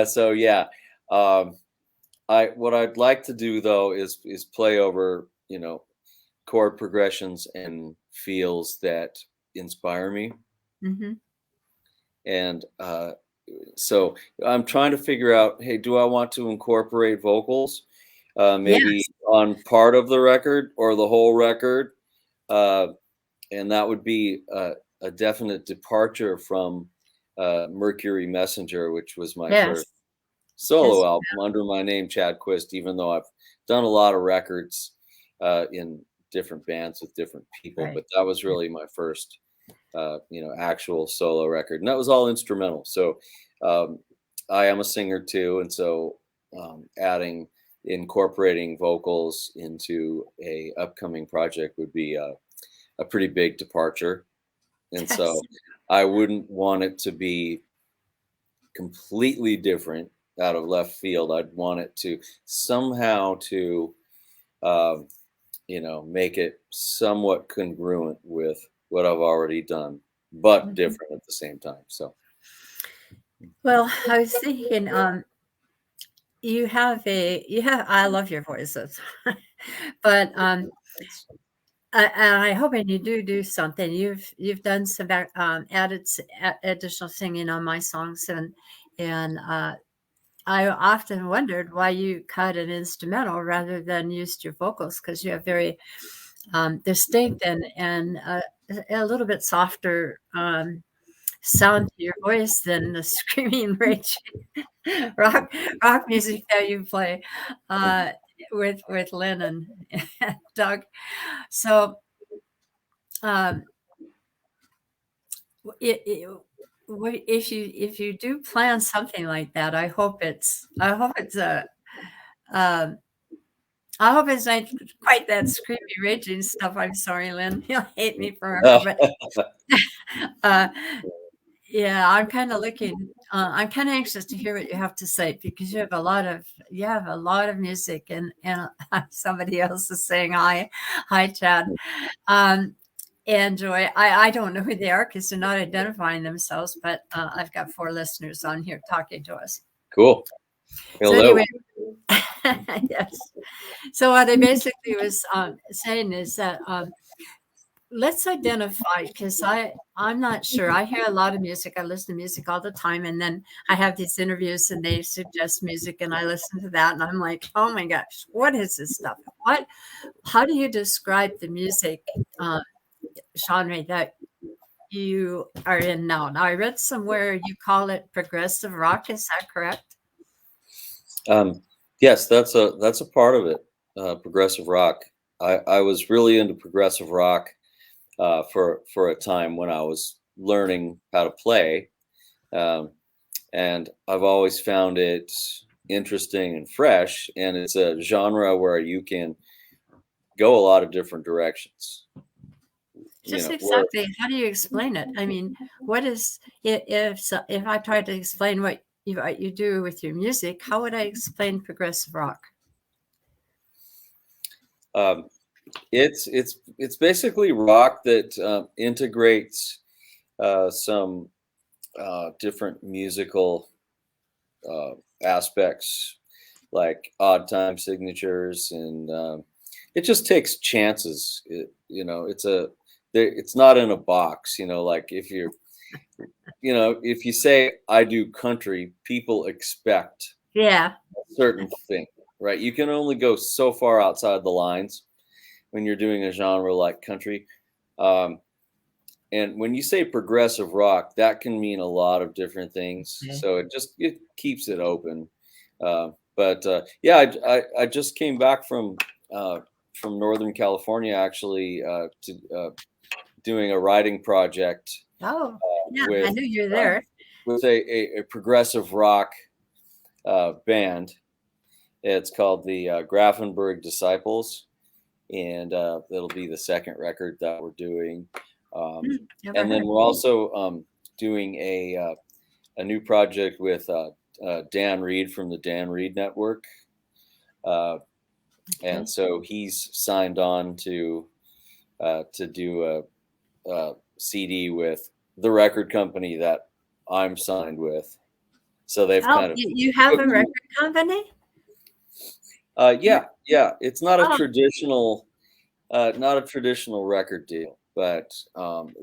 so yeah, what I'd like to do though is play over chord progressions and feels that inspire me. Mm-hmm. And so I'm trying to figure out, hey, do I want to incorporate vocals maybe Yes. on part of the record or the whole record? And that would be a definite departure from Mercury Messenger, which was my Yes. first solo Yes. album under my name, Chad Quist, even though I've done a lot of records in different bands with different people. Right. But that was really my first actual solo record, and that was all instrumental. So I am a singer too, and so incorporating vocals into a upcoming project would be a pretty big departure. And so Yes. I wouldn't want it to be completely different out of left field. I'd want it to somehow to make it somewhat congruent with what I've already done, but Mhm. different at the same time. So, Well, I was thinking, I love your voices, but I hope and you do something. You've done some additional singing on my songs, and I often wondered why you cut an instrumental rather than used your vocals, because you have very distinct and a little bit softer sound to your voice than the screaming rage rock music that you play with Lynn and Doug. So if you do plan something like that, I hope it's um, I hope it's not quite that screamy raging stuff. I'm sorry, Lynn. You'll hate me forever, but uh, yeah, I'm kind of looking. I'm kind of anxious to hear what you have to say, because you have a lot of music, and somebody else is saying hi, Chad, and Joy. I don't know who they are because they're not identifying themselves, but I've got 4 listeners on here talking to us. cool. So Hello. anyway, yes. So what I basically was saying is that let's identify, because I'm not sure. I hear a lot of music. I listen to music all the time, and then I have these interviews and they suggest music and I listen to that and I'm like, oh my gosh, what is this stuff? How do you describe the music genre you are in now. Now, I read somewhere you call it progressive rock. Is that correct? Yes, that's a part of it. Progressive rock. I was really into progressive rock for a time when I was learning how to play, and I've always found it interesting and fresh. And it's a genre where you can go a lot of different directions. Just exactly. How do you explain it? I mean, what is if I tried to explain what you do with your music, how would I explain progressive rock? It's basically rock that integrates some different musical aspects, like odd time signatures, and it just takes chances. It's not in a box. Like if you say I do country, people expect a certain thing, right? You can only go so far outside the lines when you're doing a genre like country. And when you say progressive rock, that can mean a lot of different things. Okay. So it keeps it open. I just came back from Northern California, actually, to doing a writing project. Oh, I knew you were there. With a progressive rock band. It's called the Grafenberg Disciples, and it'll be the second record that we're doing. And then we're also doing a new project with Dan Reed from the Dan Reed Network. And so he's signed on to do a CD with the record company that I'm signed with. So they've you have a record company? Yeah. It's not a traditional record deal, but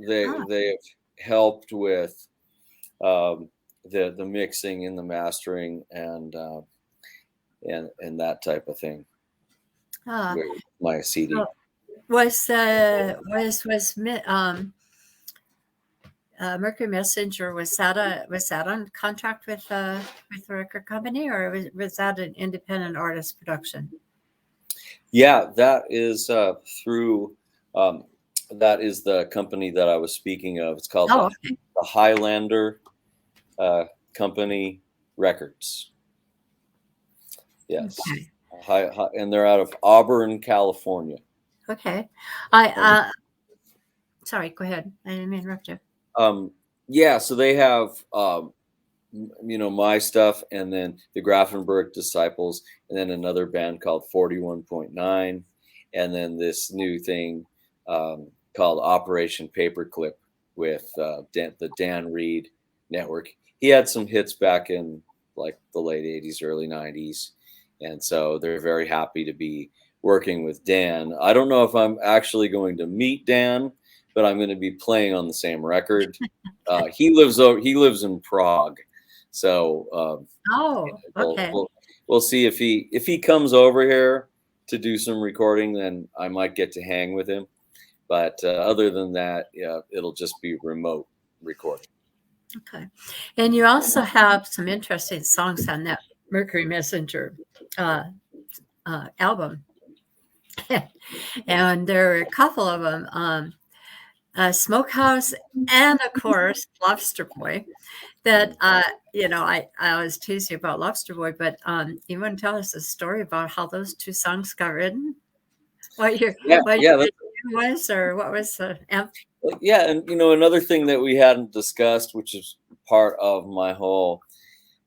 they have helped with the mixing and the mastering and that type of thing. With my CD. Was Mercury Messenger, was that on contract with the record company, or was that an independent artist production? Yeah, that is through that is the company that I was speaking of. It's called the Highlander Company Records. Yes. Okay. And they're out of Auburn, California. Okay. Sorry, go ahead. I didn't mean to interrupt you. So they have my stuff, and then the Grafenberg Disciples, and then another band called 41.9, and then this new thing called Operation Paperclip with the Dan Reed Network. He had some hits back in like the late 80s, early 90s, and so they're very happy to be working with Dan. I don't know if I'm actually going to meet Dan, but I'm going to be playing on the same record. He lives in Prague, so we'll see if he comes over here to do some recording. Then I might get to hang with him. But other than that, it'll just be remote recording. Okay, and you also have some interesting songs on that Mercury Messenger album, and there are a couple of them. Smokehouse, and of course Lobster Boy, that I always tease you about Lobster Boy, but you want to tell us a story about how those two songs got written? What your was, or what was the and another thing that we hadn't discussed, which is part of my whole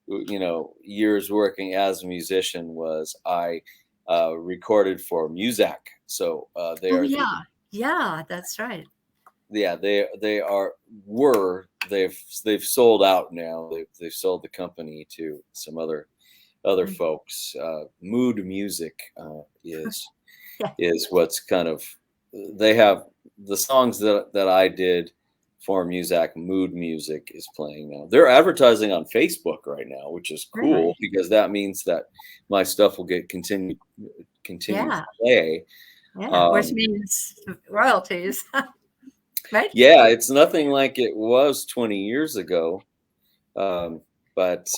years working as a musician, was I recorded for Muzak. So they are that's right. Yeah, they've sold out now. They've sold the company to some other folks. Mood Music is what's kind of, they have the songs that I did for Muzak. Mood Music is playing now. They're advertising on Facebook right now, which is cool because that means that my stuff will get continue to play. Yeah, which means royalties. right? Yeah, it's nothing like it was 20 years ago. But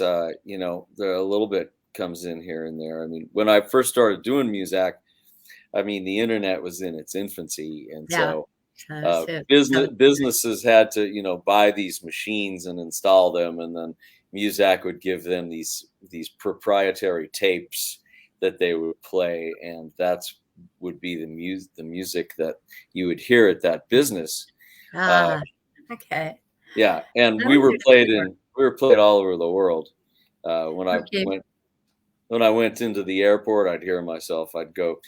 you know, a little bit comes in here and there. I mean, when I first started doing music, I mean, the internet was in its infancy, and Yeah. so That's it. businesses had to, you know, buy these machines and install them, and then Muzak would give them these proprietary tapes that they would play, and that's would be the music that you would hear at that business. Uh, Okay. yeah, and That was we were played all over the world. When okay. when I went into the airport, I'd hear myself. I'd go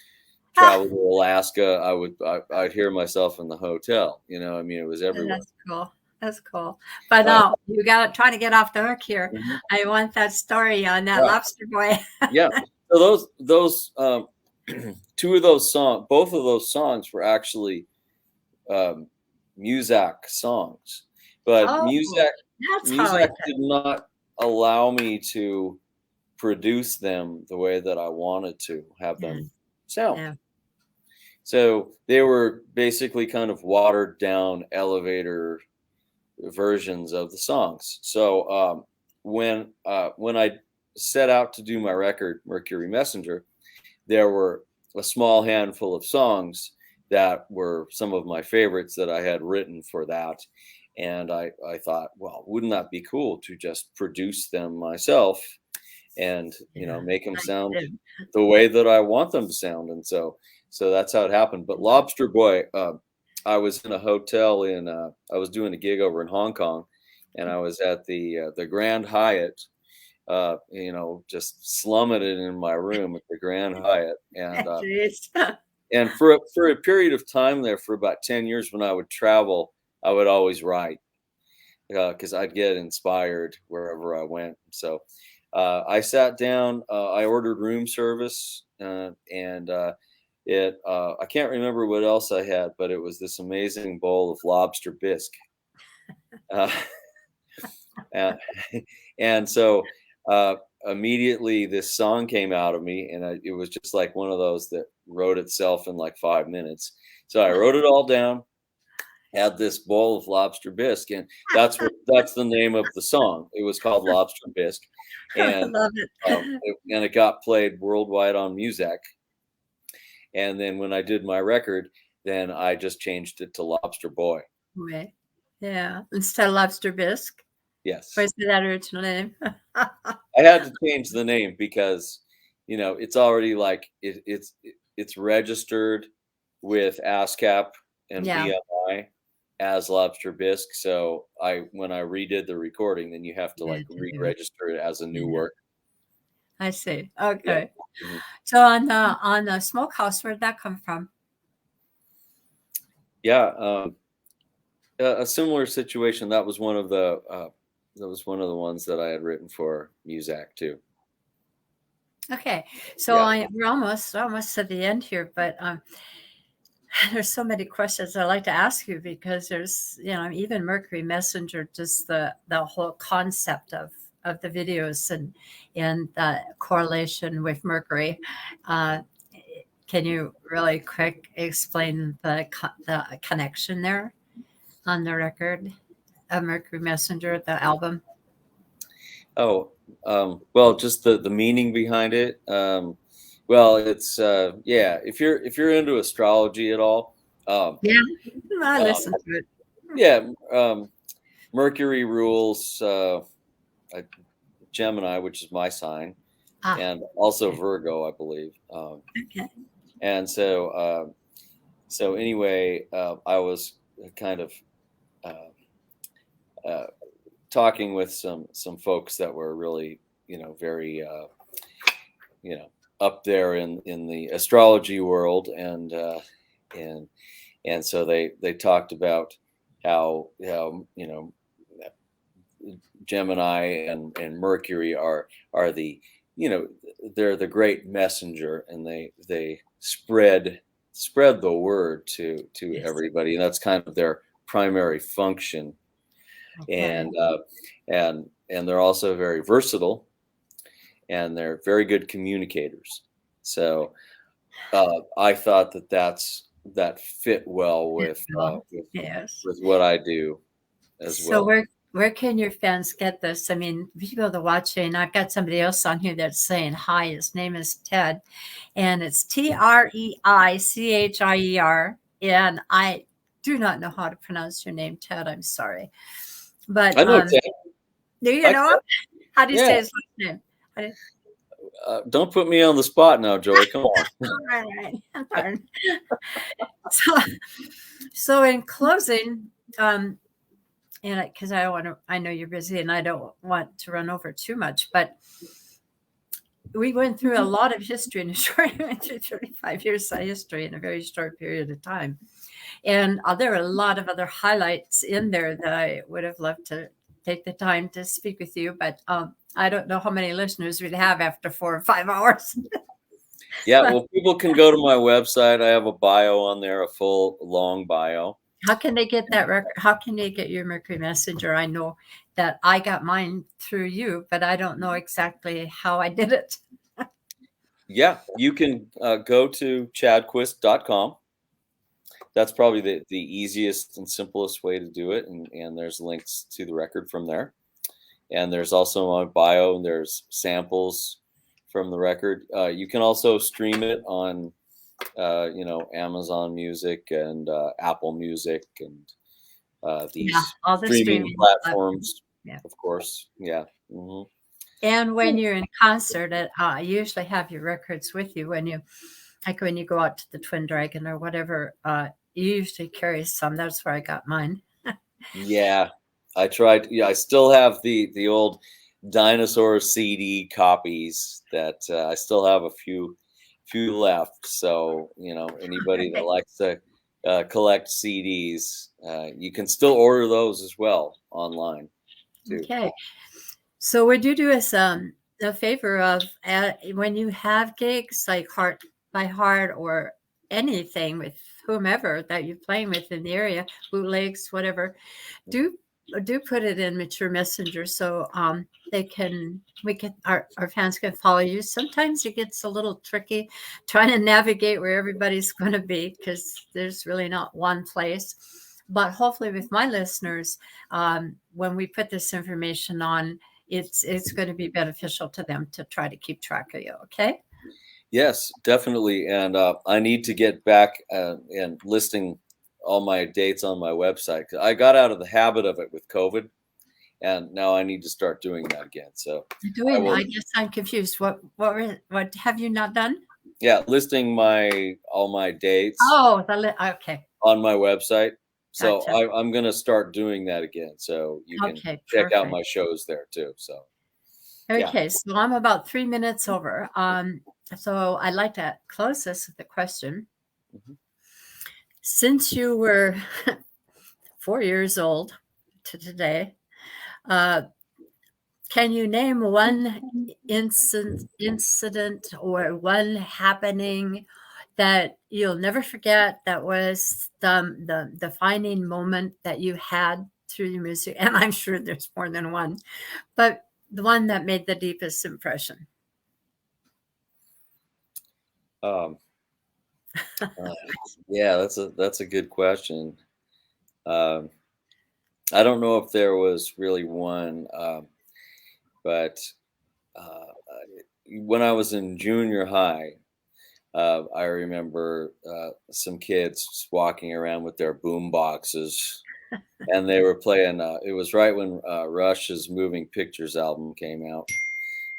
Ah, travel to Alaska. I'd hear myself in the hotel. You know, I mean, it was everywhere. that's cool. That's cool. But Uh, no, you got to try to get off the hook here. mhm. I want that story on that Yeah, lobster boy. yeah. So those two of those songs, both of those songs were actually um, Muzak songs, but Oh, that's how Muzak it did not allow me to produce them the way that I wanted to have yeah, them sound. yeah. So they were basically kind of watered down elevator versions of the songs. So when I set out to do my record, Mercury Messenger, there were a small handful of songs that were some of my favorites that I had written for that. And I thought, well, wouldn't that be cool to just produce them myself and, you know, Yeah, make them I sound did. the way that I want them to sound. And so that's how it happened. But Lobster Boy, I was in a hotel I was doing a gig over in Hong Kong, and I was at the Grand Hyatt, you know, just slumming it in my room at the Grand Hyatt, Jeez. and for a period of time there, for about 10 years, when I would travel, I would always write because I'd get inspired wherever I went. So I sat down, I ordered room service, and I can't remember what else I had, but it was this amazing bowl of lobster bisque. Uh, uh, and so immediately this song came out of me, and it was just like one of those that wrote itself in like 5 minutes. So I wrote it all down, had this bowl of lobster bisque, and that's the name of the song. It was called Lobster Bisque, I and love it. it got played worldwide on Muzak. And then when I did my record, then I just changed it to Lobster Boy. Right. Yeah. Instead of lobster bisque. Yes, Where's that original name? I had to change the name because, you know, it's already like it's registered with ASCAP and Yeah. BMI as Lobster Bisque. So when I redid the recording, then you have to Yeah, like to do it. re-register it as a new Yeah. work. I see. Yeah. Okay. Mhm. So on the smokehouse, where'd that come from? Yeah. A similar situation. That was one of the ones that I had written for Muzak too. Okay. So Yeah. we're almost to the end here, but there's so many questions I'd like to ask you because there's, you know, even Mercury Messenger, just the whole concept of the videos and the correlation with Mercury. Uh, can you really quick explain the connection there on the record of Mercury Messenger, the album? Oh, well, just the meaning behind it. Well, it's yeah. If you're into astrology at all, Yeah, I uh, listened to it. yeah, Mercury rules Gemini, which is my sign, Ah, and also okay. Virgo, I believe. Okay. And so anyway, I was kind of uh, talking with some folks that were really, you know, very you know, up there in the astrology world, and and so they talked about how you know, Gemini and Mercury are the, you know, they're the great messenger, and they spread the word to Yes. everybody, and that's kind of their primary function. Okay. And they're also very versatile, and they're very good communicators. So I thought that that fit well with Yes. with what I do as So well. where can your fans get this? I mean, people that are watching, I've got somebody else on here that's saying hi. His name is Ted, and it's TREICHIER. And I do not know how to pronounce your name, Ted. I'm sorry, but I know Ted. do you know him? How do you say Yeah. his last name? Don't put me on the spot now, Joey. Come on. All right. So in closing, and because I know you're busy and I don't want to run over too much, but we went through a lot of history in a short, 35 years of history in a very short period of time. And there are a lot of other highlights in there that I would have loved to take the time to speak with you, but I don't know how many listeners we'd have after 4 or 5 hours. Yeah, well, people can go to my website. I have a bio on there, a full long bio. How can they get that record? How can they get your Mercury Messenger? I know that I got mine through you, but I don't know exactly how I did it. Yeah, you can go to chadquist.com. That's probably the easiest and simplest way to do it. And there's links to the record from there. And there's also my bio, and there's samples from the record. You can also stream it on, Amazon Music and Apple Music and these all the streaming platforms, yeah. Of course. Yeah. Mm-hmm. And when you're in concert, you usually have your records with you when you go out to the Twin Dragon or whatever. You usually carry some. That's where I got mine. Yeah, I tried. Yeah, I still have the old dinosaur CD copies that I still have a few left. So anybody that likes to collect CDs, you can still order those as well online too. Okay. So would you do us a favor of when you have gigs like Heart by Heart or anything with whomever that you're playing with in the area, bootlegs, whatever, do put it in Mature Messenger so our fans can follow you. Sometimes it gets a little tricky trying to navigate where everybody's going to be because there's really not one place. But hopefully with my listeners, when we put this information on, it's going to be beneficial to them to try to keep track of you. Okay. Yes, definitely. And I need to get back and listing all my dates on my website. I got out of the habit of it with COVID, and now I need to start doing that again. So I guess I'm confused. What have you not done? Yeah, listing all my dates. Oh, okay. On my website. So Gotcha. I'm going to start doing that again. So you can check out my shows there too. So. Okay, so I'm about 3 minutes over. So I'd like to close this with a question. Mm-hmm. Since you were 4 years old to today, can you name one incident or one happening that you'll never forget that was the defining moment that you had through your music? And I'm sure there's more than one, but the one that made the deepest impression. Yeah, that's a good question. I don't know if there was really one, but when I was in junior high, I remember some kids walking around with their boom boxes, and they were playing. It was right when Rush's Moving Pictures album came out,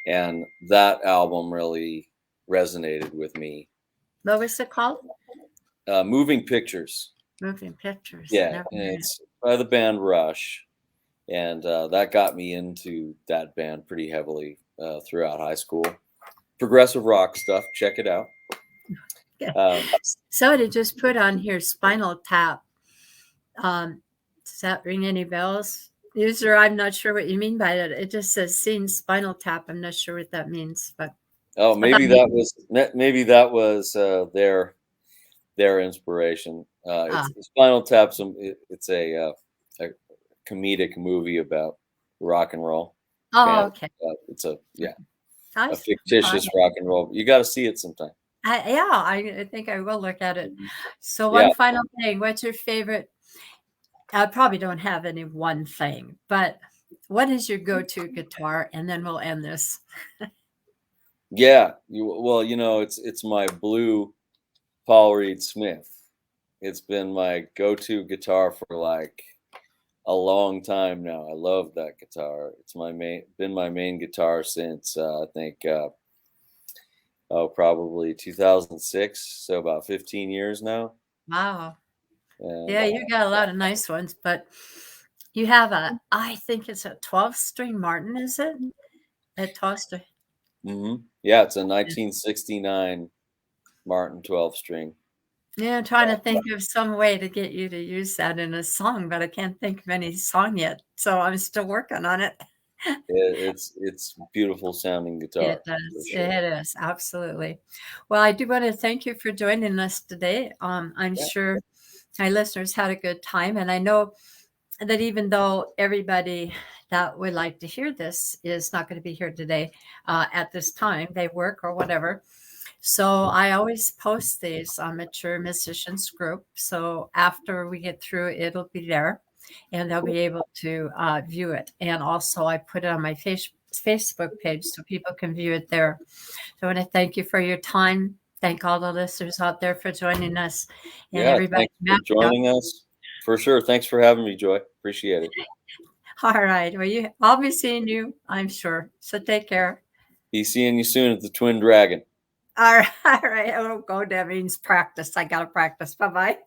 and that album really resonated with me. What was it called? Moving Pictures. Moving Pictures. Yeah, and it's by the band Rush, and that got me into that band pretty heavily throughout high school. Progressive rock stuff. Check it out. Somebody just put on here Spinal Tap. Does that ring any bells? User, I'm not sure what you mean by that. It just says seen Spinal Tap. I'm not sure what that means, but maybe that was their inspiration. It's Spinal Tap. It's a comedic movie about rock and roll. Oh, okay. It's a fictitious rock and roll. You got to see it sometime. I think I will look at it. So Yeah. one final thing, what's your favorite? I probably don't have any one thing, but what is your go-to guitar? And then we'll end this. Yeah. Well, it's my blue Paul Reed Smith. It's been my go-to guitar for like a long time now. I love that guitar. It's been my main guitar since I think probably 2006, so about 15 years now. Wow. And Yeah, you got a lot of nice ones, but you have I think it's a 12-string Martin, is it? A 12-string. yeah, it's a 1969 Martin 12 string. Yeah, I'm trying to think of some way to get you to use that in a song, but I can't think of any song yet. So I'm still working on it. It's beautiful sounding guitar. It does. For sure. It is. Absolutely. Well, I do want to thank you for joining us today. I'm Yeah. sure my listeners had a good time. And I know that even though everybody that would like to hear this is not going to be here today at this time, they work or whatever. So I always post these on Mature Musicians Group. So after we get through, it'll be there and they'll be able to view it. And also I put it on my Facebook page so people can view it there. So I want to thank you for your time. Thank all the listeners out there for joining us and Yeah, everybody. thanks for joining us. For sure. Thanks for having me, Joy. Appreciate it. All right. Well, I'll be seeing you, I'm sure. So take care. Be seeing you soon at the Twin Dragon. All right. All right. I won't go. That means practice. I got to practice. Bye-bye.